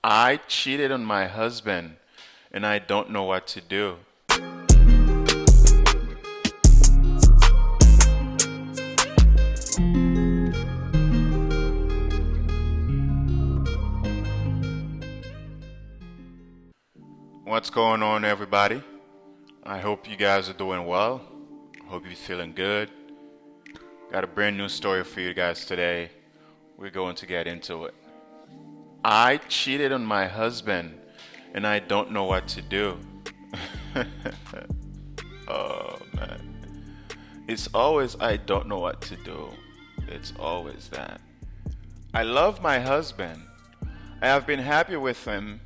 I cheated on my husband and I don't know what to do. What's going on, everybody? I hope you guys are doing well. Hope you're feeling good. Got a brand new story for you guys today. We're going to get into it. I cheated on my husband and I don't know what to do. Oh man. It's always I don't know what to do. It's always that. I love my husband. I have been happy with him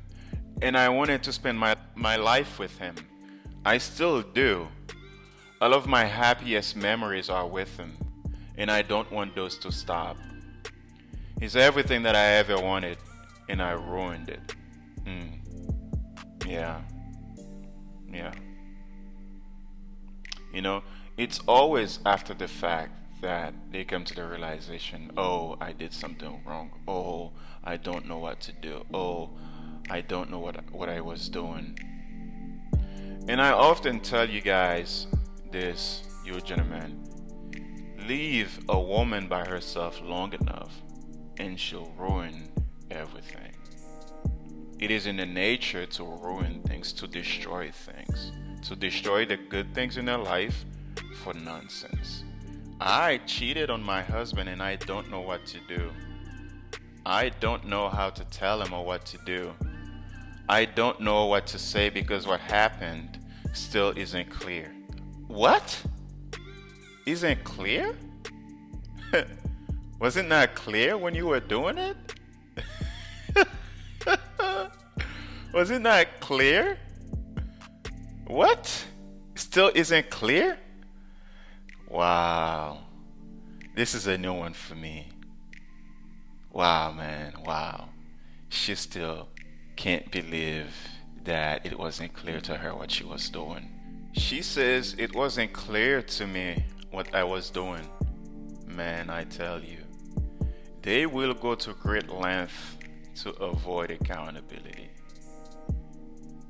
and I wanted to spend my life with him. I still do. All of my happiest memories are with him and I don't want those to stop. He's everything that I ever wanted and I ruined it. Yeah. Yeah. You know, it's always after the fact that they come to the realization, oh, I did something wrong. Oh, I don't know what to do. Oh, I don't know what I was doing. And I often tell you guys this, you gentlemen, leave a woman by herself long enough and she'll ruin everything. It is in the nature to ruin things, to destroy things, to destroy the good things in their life for nonsense. I cheated on my husband and I don't know what to do. I don't know how to tell him or what to do. I don't know what to say because what happened still isn't clear. What? Isn't clear? Was it not clear when you were doing it? Was it not clear? What? Still isn't clear? Wow. This is a new one for me. Wow, man. Wow. She still can't believe that it wasn't clear to her what she was doing. She says it wasn't clear to me what I was doing. Man, I tell you, they will go to great length to avoid accountability.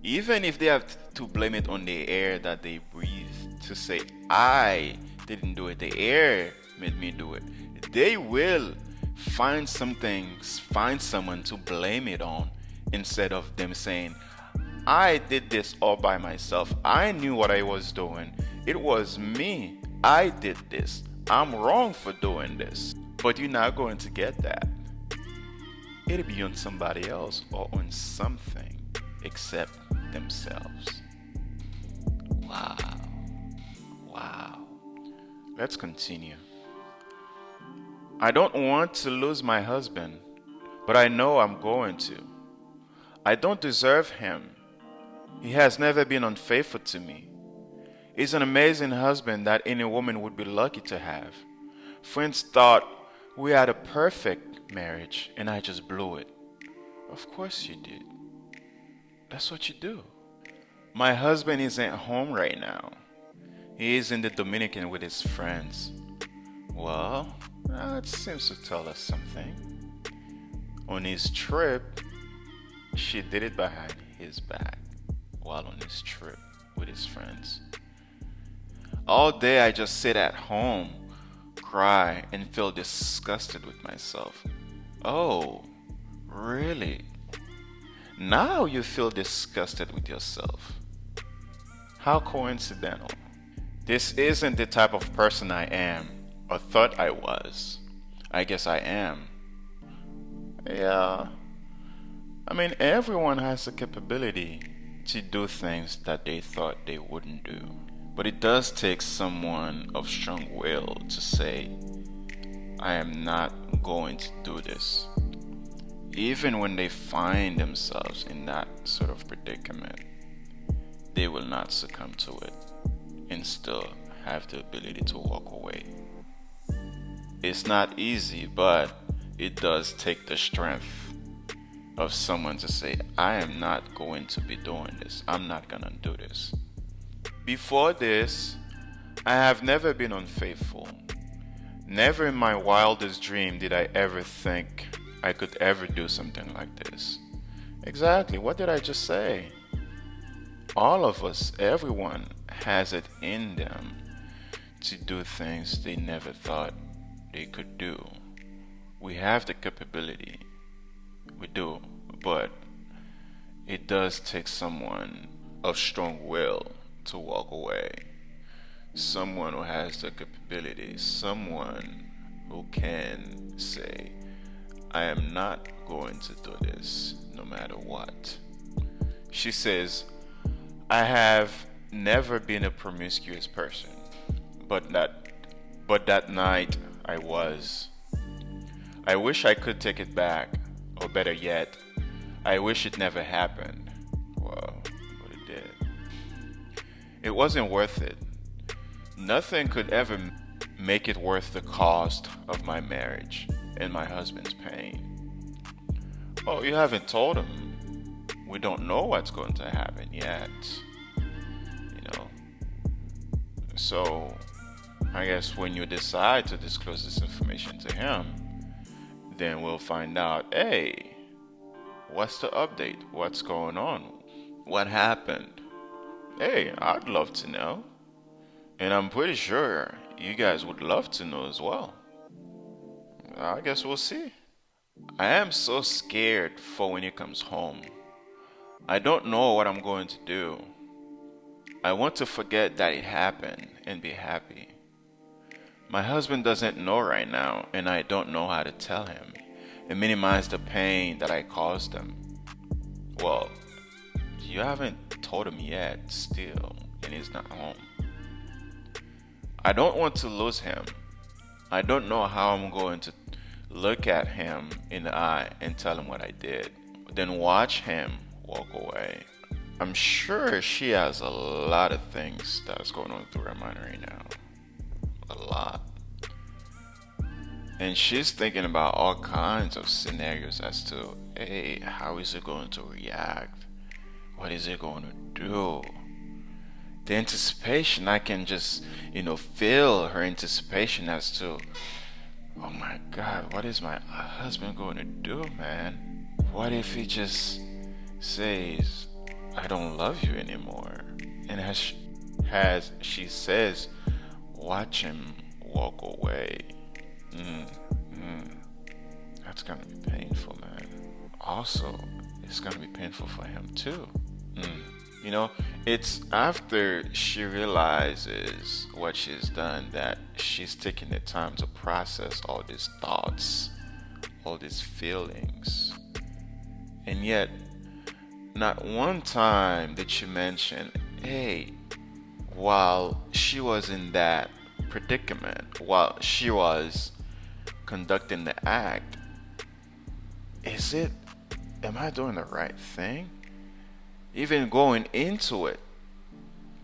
Even if they have to blame it on the air that they breathe, to say, I didn't do it, the air made me do it, they will find someone to blame it on instead of them saying, I did this all by myself. I knew what I was doing. It was me. I did this. I'm wrong for doing this. But you're not going to get that. It'll be on somebody else or on something except themselves. Wow. Wow. Let's continue. I don't want to lose my husband, but I know I'm going to. I don't deserve him. He has never been unfaithful to me. He's an amazing husband that any woman would be lucky to have. Friends thought we had a perfect marriage and I just blew it. Of course you did. That's what you do. My husband isn't home right now. He is in the Dominican with his friends. Well, that seems to tell us something. On his trip, she did it behind his back while on his trip with his friends. All day I just sit at home, cry, and feel disgusted with myself. Oh, really? Now you feel disgusted with yourself. How coincidental. This isn't the type of person I am, or thought I was. I guess I am. Yeah. I mean, everyone has the capability to do things that they thought they wouldn't do. But it does take someone of strong will to say, I am not going to do this. Even when they find themselves in that sort of predicament, they will not succumb to it and still have the ability to walk away. It's not easy, but it does take the strength of someone to say, I am not going to be doing this. I'm not going to do this. Before this, I have never been unfaithful. Never in my wildest dream did I ever think I could ever do something like this. Exactly. What did I just say? All of us, everyone, has it in them to do things they never thought they could do. We have the capability. We do. But it does take someone of strong will to walk away. Someone who has the capability. Someone who can say, I am not going to do this no matter what. She says, I have never been a promiscuous person, but that night I was. I wish I could take it back, or better yet, I wish it never happened. Well, but it did. It wasn't worth it. Nothing could ever make it worth the cost of my marriage and my husband's pain. Oh, you haven't told him. We don't know what's going to happen yet. You know. So, I guess when you decide to disclose this information to him, then we'll find out, hey, what's the update? What's going on? What happened? Hey, I'd love to know. And I'm pretty sure you guys would love to know as well. I guess we'll see. I am so scared for when he comes home. I don't know what I'm going to do. I want to forget that it happened and be happy. My husband doesn't know right now, and I don't know how to tell him and minimize the pain that I caused him. Well, you haven't told him yet, still, and he's not home. I don't want to lose him. I don't know how I'm going to look at him in the eye and tell him what I did, then watch him walk away. I'm sure she has a lot of things that's going on through her mind right now. A lot. And she's thinking about all kinds of scenarios as to, hey, how is it going to react? What is it going to do? The anticipation, I can just, feel her anticipation as to, oh my God, what is my husband going to do, man? What if he just says, I don't love you anymore? And as she says, watch him walk away. That's gonna be painful, man. Also, it's gonna be painful for him too. It's after she realizes what she's done that she's taking the time to process all these thoughts, all these feelings. And yet, not one time did she mention, hey, while she was in that predicament, while she was conducting the act, am I doing the right thing? Even going into it,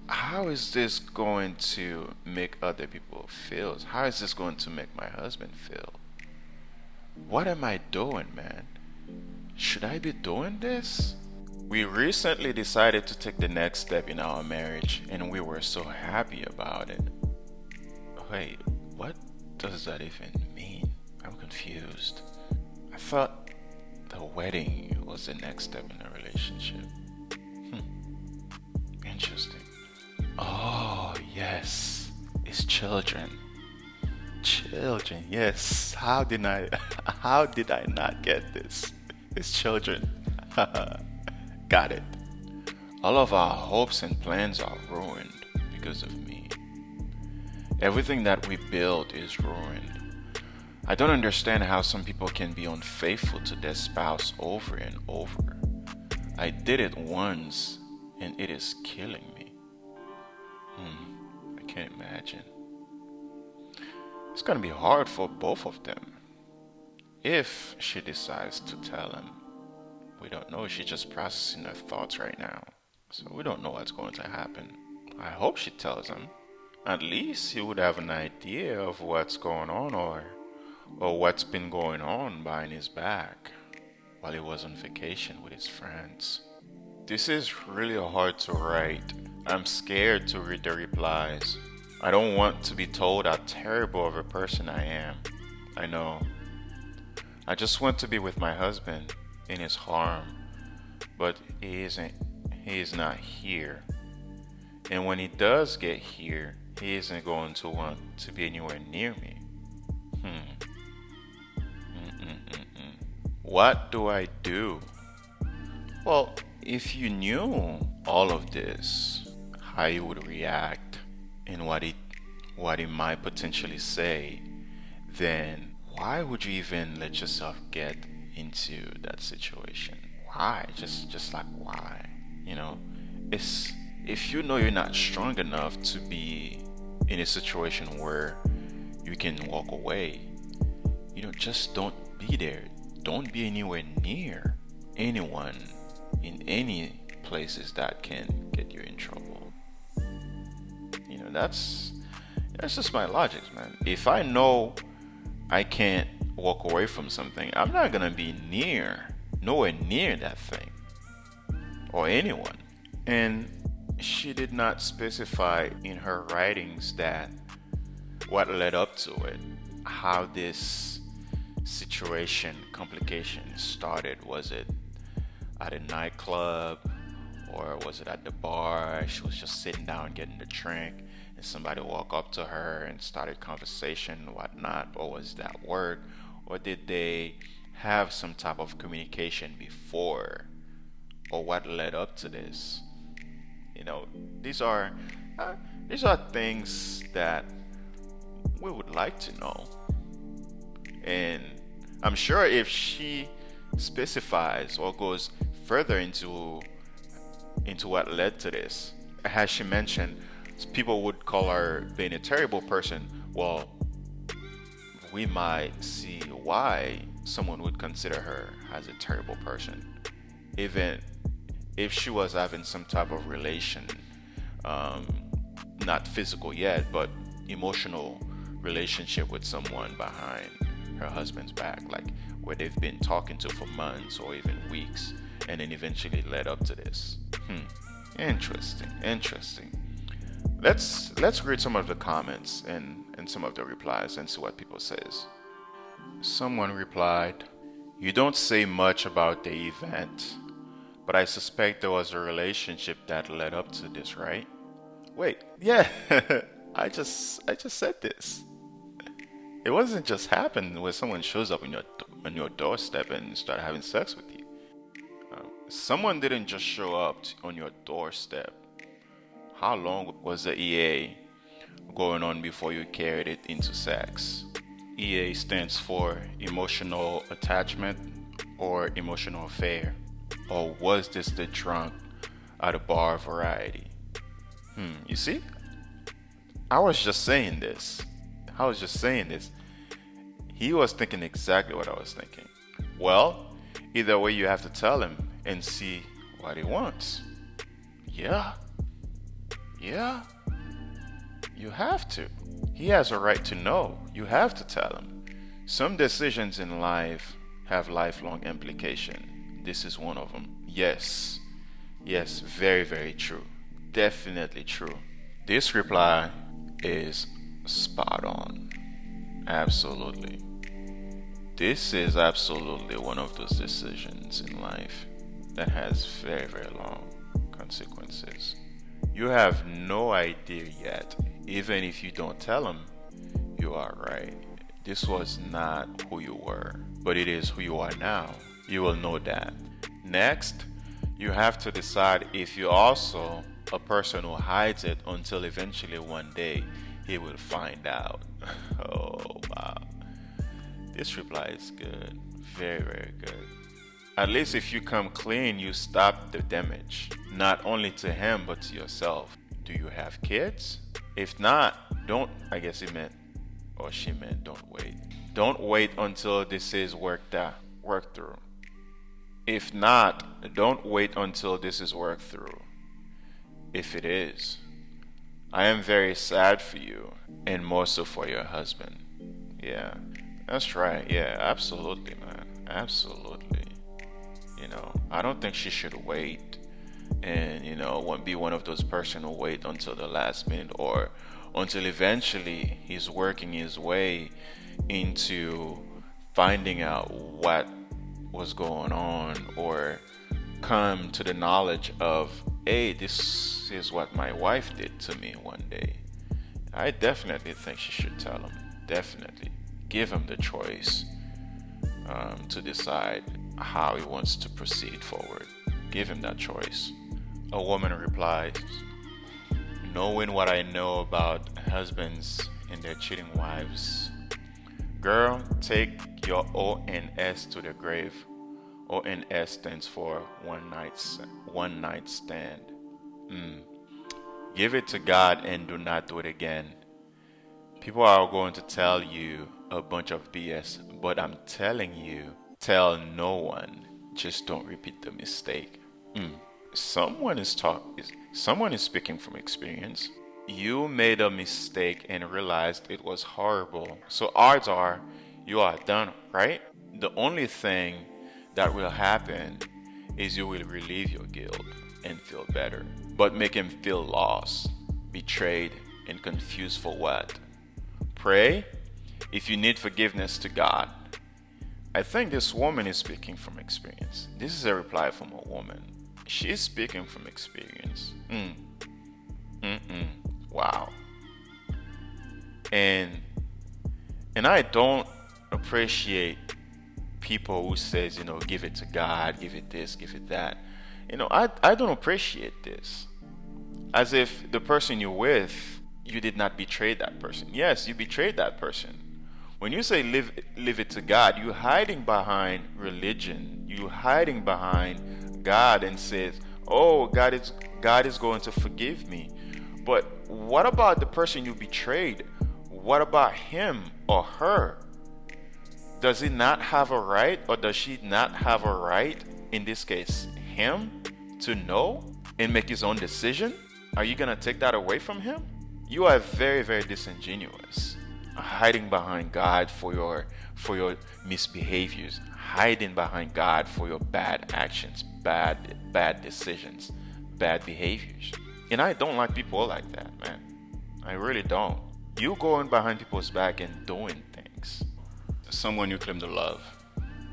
how is this going to make other people feel? How is this going to make my husband feel? What am I doing, man? Should I be doing this? We recently decided to take the next step in our marriage, and we were so happy about it. Wait, what does that even mean? I'm confused. I thought the wedding was the next step in a relationship. Interesting. Oh, yes. It's children. Children, yes. How did I not get this? It's children. Got it. All of our hopes and plans are ruined because of me. Everything that we built is ruined. I don't understand how some people can be unfaithful to their spouse over and over. I did it once and it is killing me. I can't imagine. It's gonna be hard for both of them if she decides to tell him. We don't know. She's just processing her thoughts right now, so we don't know what's going to happen. I hope she tells him. At least he would have an idea of what's going on, or what's been going on behind his back while he was on vacation with his friends. This is really hard to write. I'm scared to read the replies. I don't want to be told how terrible of a person I am. I know. I just want to be with my husband in his harm. but he is not here. And when he does get here, he isn't going to want to be anywhere near me. Hmm. Mm-mm-mm-mm. What do I do? Well, if you knew all of this, how he would react and what he might potentially say, then why would you even let yourself get into that situation? Why? Just like why? You know, it's if you know you're not strong enough to be in a situation where you can walk away, just don't be there. Don't be anywhere near anyone in any places that can get you in trouble. That's just my logic, man. If I know I can't walk away from something, I'm not gonna be nowhere near that thing or anyone. And she did not specify in her writings that what led up to it, how this situation, complication started. Was it at a nightclub or was it at the bar? She was just sitting down getting a drink and somebody walked up to her and started conversation and whatnot, or was that work, or did they have some type of communication before, or what led up to this? You know, these are uh, these are things that we would like to know. And I'm sure if she specifies or goes further into what led to this, as she mentioned, people would call her being a terrible person. Well, we might see why someone would consider her as a terrible person, even if she was having some type of relation, um, not physical yet, but emotional relationship with someone behind her husband's back, like where they've been talking to for months or even weeks, and then eventually led up to this. Interesting. Let's read some of the comments and some of the replies and see what people says. Someone replied, "You don't say much about the event, but I suspect there was a relationship that led up to this, right?" Wait, yeah, I just said this. It wasn't just happen where someone shows up on your doorstep and start having sex with you. Someone didn't just show up on your doorstep. How long was the EA going on before you carried it into sex? EA stands for emotional attachment or emotional affair. Or was this the drunk at a bar variety? You see? I was just saying this. I was just saying this. He was thinking exactly what I was thinking. Well, either way, you have to tell him and see what he wants. Yeah, yeah, you have to. He has a right to know. You have to tell him. Some decisions in life have lifelong implication. This is one of them. Yes, very, very true. Definitely true. This reply is spot on. Absolutely. This is absolutely one of those decisions in life that has very, very long consequences. You have no idea yet, even if you don't tell them, you are right. This was not who you were, but it is who you are now. You will know that. Next, you have to decide if you're also a person who hides it until eventually one day he will find out. Oh, wow. This reply is good. Very, very good. At least if you come clean, you stop the damage. Not only to him, but to yourself. Do you have kids? If not, don't, I guess he meant, or she meant, don't wait. Don't wait until this is worked through. If not, don't wait until this is worked through. If it is, I am very sad for you, and more so for your husband. Yeah, that's right. Yeah, absolutely, man. Absolutely. I don't think she should wait and, won't be one of those person who wait until the last minute or until eventually he's working his way into finding out what was going on or come to the knowledge of, hey, this is what my wife did to me one day, I definitely think she should tell him. Definitely. Give him the choice to decide how he wants to proceed forward. Give him that choice. A woman replies, knowing what I know about husbands and their cheating wives, girl, take your ONS to the grave. ONS stands for one night stand. Give it to God and do not do it again. People are going to tell you a bunch of BS, but I'm telling you, tell no one. Just don't repeat the mistake. Someone is speaking from experience. You made a mistake and realized it was horrible. So odds are you are done, right? The only thing that will happen is you will relieve your guilt and feel better. But make him feel lost, betrayed, and confused for what? Pray if you need forgiveness to God. I think this woman is speaking from experience. This is a reply from a woman. She's speaking from experience. Wow. And I don't appreciate people who says, give it to God, give it this, give it that. I don't appreciate this. As if the person you're with, you did not betray that person. Yes, you betrayed that person. When you say live it to God, you're hiding behind religion. You're hiding behind God and says, oh, God is going to forgive me. But what about the person you betrayed? What about him or her? Does he not have a right, or does she not have a right, in this case, him, to know and make his own decision? Are you going to take that away from him? You are very, very disingenuous. Hiding behind God for your misbehaviors, hiding behind God for your bad actions, bad decisions, bad behaviors. And I don't like people like that, man. I really don't. You going behind people's back and doing things. Someone you claim to love,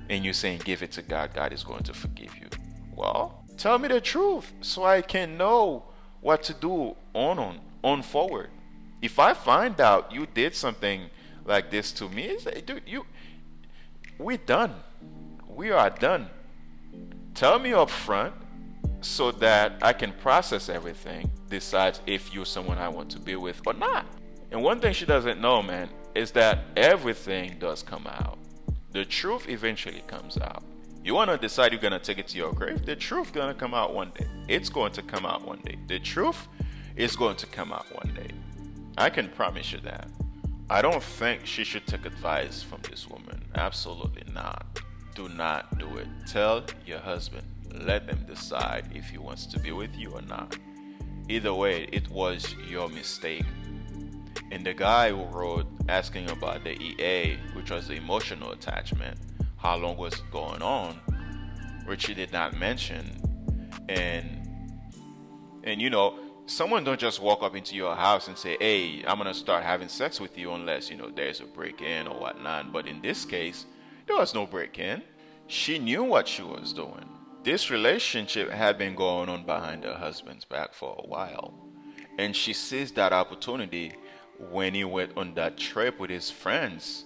and you're saying give it to God, God is going to forgive you. Well, tell me the truth so I can know what to do on forward. If I find out you did something like this to me, say, dude, we're done. We are done. Tell me up front so that I can process everything, decide if you're someone I want to be with or not. And one thing she doesn't know, man, is that everything does come out. The truth eventually comes out. You want to decide you're going to take it to your grave? The truth going to come out one day. It's going to come out one day. The truth is going to come out one day. I can promise you that. I don't think she should take advice from this woman. Absolutely not. Do not do it. Tell your husband. Let him decide if he wants to be with you or not. Either way, it was your mistake. And the guy who wrote asking about the EA, which was the emotional attachment, how long was it going on, which he did not mention. And someone don't just walk up into your house and say, hey, I'm going to start having sex with you unless, there's a break-in or whatnot. But in this case, there was no break-in. She knew what she was doing. This relationship had been going on behind her husband's back for a while. And she seized that opportunity when he went on that trip with his friends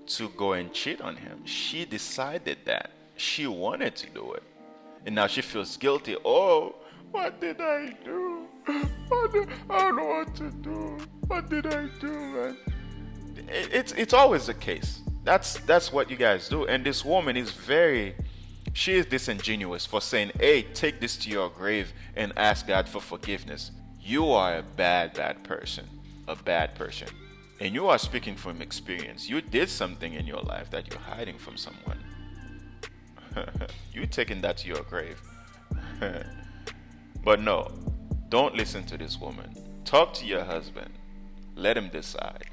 to go and cheat on him. She decided that. She wanted to do it. And now she feels guilty. Oh, what did I do? I don't know what to do. What did I do, man? It's always the case. That's what you guys do. And this woman is she is disingenuous for saying, hey, take this to your grave and ask God for forgiveness. You are a bad person. A bad person. And you are speaking from experience. You did something in your life that you're hiding from someone. You're taking that to your grave. But no, don't listen to this woman. Talk to your husband. Let him decide.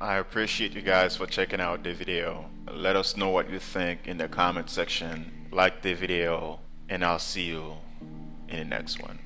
I appreciate you guys for checking out the video. Let us know what you think in the comment section. Like the video, and I'll see you in the next one.